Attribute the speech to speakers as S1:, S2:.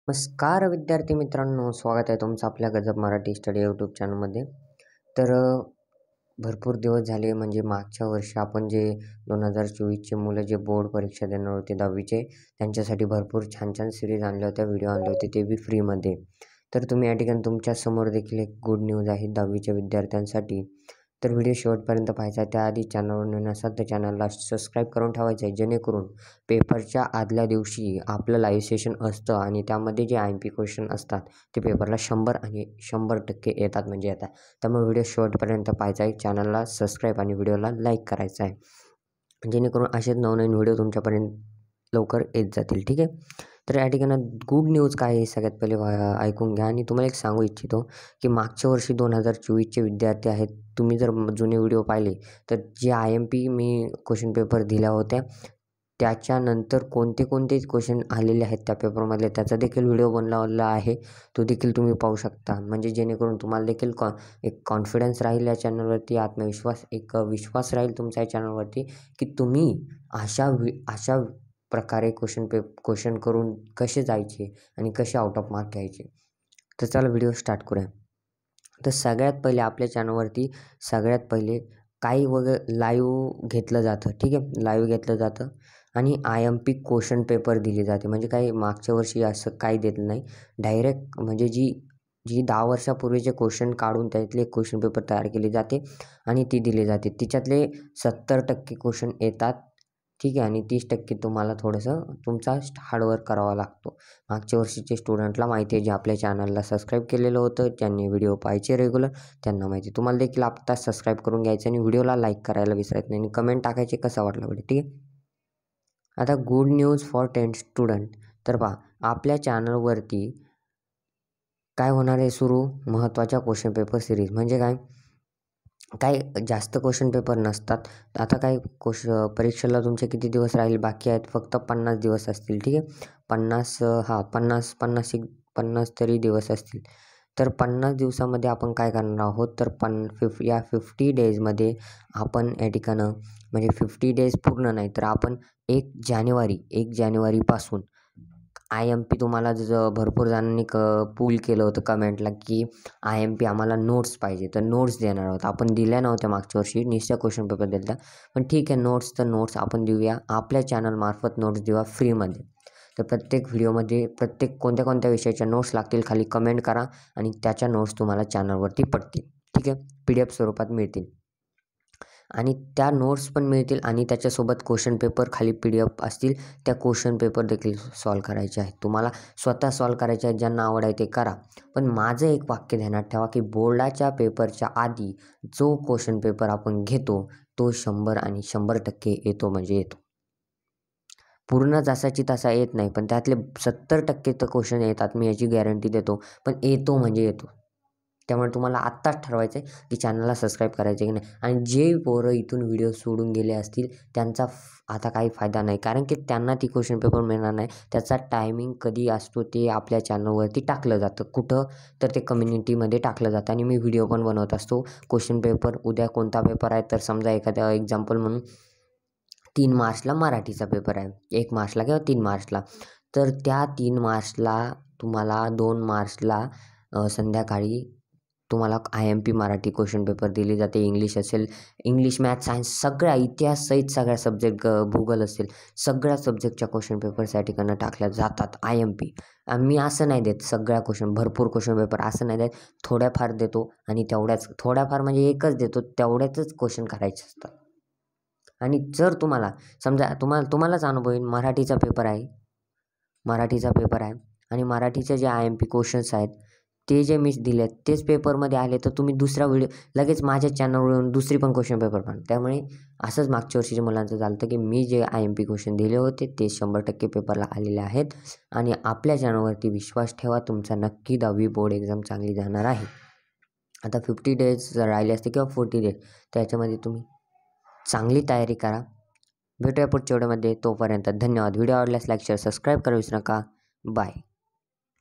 S1: नमस्कार विद्यार्थी मित्रांनो, स्वागत आहे तुमचं आपल्या गजब मराठी स्टडी यूट्यूब चॅनलमध्ये. तर भरपूर दिवस झाले म्हणजे मागच्या वर्षी आपण जे 2024चे मुलं जे बोर्ड परीक्षा देणार होते 10वीचे, त्यांच्यासाठी भरपूर छान छान सिरीज आणल्या होत्या, व्हिडिओ आणले होते, ते बी फ्रीमध्ये. तर तुम्ही या ठिकाणी तुमच्यासमोर देखील एक गुड न्यूज आहे 10वीच्या विद्यार्थ्यांसाठी. तर व्हिडिओ शेवटपर्यंत पाहायचा आहे. त्याआधी चॅनलवर नवीन असाल तर चॅनलला सबस्क्राईब करून ठेवायचं आहे, जेणेकरून पेपरच्या आदल्या दिवशी आपलं लाईव्ह सेशन असतं आणि त्यामध्ये जे IMP क्वेश्चन असतात ते पेपरला 100 आणि 100% येतात म्हणजे येतात. त्यामुळे व्हिडिओ शेवटपर्यंत पाहायचा आहे, चॅनलला सबस्क्राईब आणि व्हिडिओला लाईक करायचं आहे, जेणेकरून असेच नवनवीन व्हिडिओ तुमच्यापर्यंत लवकर येत जातील. ठीक आहे. तर या ठिकाणी गुड न्यूज काय आहे सगळ्यात पहिले ऐकून घ्या. आणि तुम्हाला एक सांगू इच्छितो की मागच्या वर्षी 2024चे विद्यार्थी आहेत, तुम्ही जर जुने व्हिडिओ पाहिले तर जे IMP मी क्वेश्चन पेपर दिल्या होत्या त्याच्यानंतर कोणते कोणते क्वेश्चन आलेले आहेत त्या पेपरमधले, त्याचा देखील व्हिडिओ बनवला आहे, तो देखील तुम्ही पाहू शकता. म्हणजे जेणेकरून तुम्हाला देखील एक कॉन्फिडन्स राहील या चॅनलवरती, आत्मविश्वास, एक विश्वास राहील तुमच्या या चॅनलवरती की तुम्ही अशा प्रकारे क्वेश्चन करून कसे जायचे आणि कसे आउट ऑफ मार्क घ्यायचे. तर चला व्हिडिओ स्टार्ट करूया. तर सगळ्यात पहिले आपल्या चॅनलवरती काही वगैरे लाईव्ह घेतलं जातं. ठीक आहे, लाईव्ह घेतलं जातं आणि IMP क्वेश्चन पेपर दिले जाते. म्हणजे काही मागच्या वर्षी असं काही देत नाही, डायरेक्ट म्हणजे जी जी 10 वर्षापूर्वीचे क्वेश्चन काढून त्यातले क्वेश्चन पेपर तयार केले जाते आणि ती दिले जाते. तिच्यातले 70% क्वेश्चन येतात. ठीक आहे, आणि 30% तुम्हाला थोडंसं तुमचा हार्डवर्क करावा लागतो. मागच्या वर्षीचे स्टुडंटला माहिती आहे, जे आपल्या चॅनलला सबस्क्राईब केलेलं होतं, त्यांनी व्हिडिओ पाहायचे रेग्युलर, त्यांना माहिती. तुम्हाला देखील आत्ता सबस्क्राईब करून घ्यायचं आणि व्हिडिओला लाईक करायला विसरायचं नाही आणि कमेंट टाकायचे कसा वाटला व्हिडिओ. ठीक आहे. आता good news for 10th student. तर पहा, आपल्या चॅनलवरती काय होणार आहे सुरू, महत्त्वाच्या क्वेश्चन पेपर सिरीज. म्हणजे काही जास्त क्वेश्चन पेपर नसतात. आता काही परीक्षेला तुमचे किती दिवस राहील बाकी आहेत, फक्त 50 दिवस असतील. ठीक आहे, 50 तरी दिवस असतील. तर 50 दिवसामध्ये आपण काय करणार आहोत, तर 50 डेजमध्ये आपण या ठिकाणं म्हणजे 50 डेज पूर्ण नाही तर आपण 1 जानेवारीपासून IMP तुम्हाला भरपूर जणांनी पूल केलं होतं कमेंटला की IMP आम्हाला नोट्स पाहिजे, तर नोट्स देणार आहोत. आपण दिल्या नव्हत्या मागच्या वर्षी, नुसत्या क्वेश्चन पेपर दिला, पण ठीक आहे, नोट्स आपण देऊया, आपल्या चॅनलमार्फत नोट्स देऊया फ्रीमध्ये. तर प्रत्येक व्हिडिओमध्ये कोणत्या कोणत्या विषयाच्या नोट्स लागतील खाली कमेंट करा आणि त्याच्या नोट्स तुम्हाला चॅनलवरती पडतील. ठीक आहे, PDF स्वरूपात मिळतील आणि त्या नोट्स पण मिळतील आणि त्याच्यासोबत क्वेश्चन पेपर खाली PDF असतील. त्या क्वेश्चन पेपर देखील सॉल्व करायचे आहेत. तुम्हाला स्वतः सॉल्व करायचे आहेत, ज्यांना आवड आहे ते करा. पण माझं एक वाक्य ध्यानात ठेवा की बोर्डाच्या पेपरच्या आधी जो क्वेश्चन पेपर आपण घेतो तो 100 आणि 100% येतो म्हणजे येतो. पूर्ण जसाची तसा येत नाही, पण त्यातले 70% तर क्वेश्चन येतात, मी याची गॅरंटी देतो. पण येतो म्हणजे येतो. त्यामुळे तुम्हाला आत्ताच ठरवायचं आहे की चॅनलला सबस्क्राईब करायचं की नाही. आणि जे पोरं इथून व्हिडिओ सोडून गेले असतील त्यांचा आता काही फायदा नाही, कारण की त्यांना ती क्वेश्चन पेपर मिळणार नाही. त्याचा टायमिंग कधी असतो ते आपल्या चॅनलवरती टाकलं जातं. कुठं, तर ते कम्युनिटीमध्ये टाकलं जातं आणि मी व्हिडिओ पण बनवत असतो. क्वेश्चन पेपर उद्या कोणता पेपर आहे, तर समजा एखाद्या एक्झाम्पल म्हणून 3 मार्चला मराठीचा पेपर आहे, 1 मार्चला किंवा 3 मार्चला, तर त्या 3 मार्चला तुम्हाला 2 मार्चला संध्याकाळी तुम्हाला IMP मराठी क्वेश्चन पेपर दिले जाते. इंग्लिश असेल, इंग्लिश, मॅथ, सायन्स, सगळ्या इतिहाससहित सगळ्या सब्जेक्ट, भूगोल असेल, सगळ्या सब्जेक्टच्या क्वेश्चन पेपर्स या ठिकाणी टाकल्या जातात IMP. मी असं नाही देत सगळ्या भरपूर क्वेश्चन पेपर असं नाही देत, थोड्याफार देतो आणि थोड्याफार म्हणजे एकच देतो, तेवढ्याच क्वेश्चन करायचे असतात. आणि जर तुम्हाला समजा तुम्हालाच अनुभव येईल, मराठीचा पेपर आहे आणि मराठीचे जे IMP क्वेश्चन्स आहेत ते जे मी दिलेत तेच पेपरमध्ये आले, तर तुम्ही दुसरा व्हिडिओ लगेच माझ्या चॅनलवरून दुसरी पण क्वेश्चन पेपर पाहा. त्यामुळे असंच मागच्या वर्षीच्या मुलांचं झालं होतं की मी जे IMP क्वेश्चन दिले होते ते 100% पेपरला आलेले आहेत. आणि आपल्या चॅनलवरती विश्वास ठेवा, तुमचा नक्की 10वी बोर्ड एक्झाम चांगली जाणार आहे. आता 50 डेज जर राहिले असते किंवा 40 डेज, त्याच्यामध्ये तुम्ही चांगली तयारी करा. भेटूया पुढच्या व्हिडिओमध्ये. तोपर्यंत धन्यवाद. व्हिडिओ आवडल्यास लाईक, शेअर, सबस्क्राईब करा विसरू नका. बाय.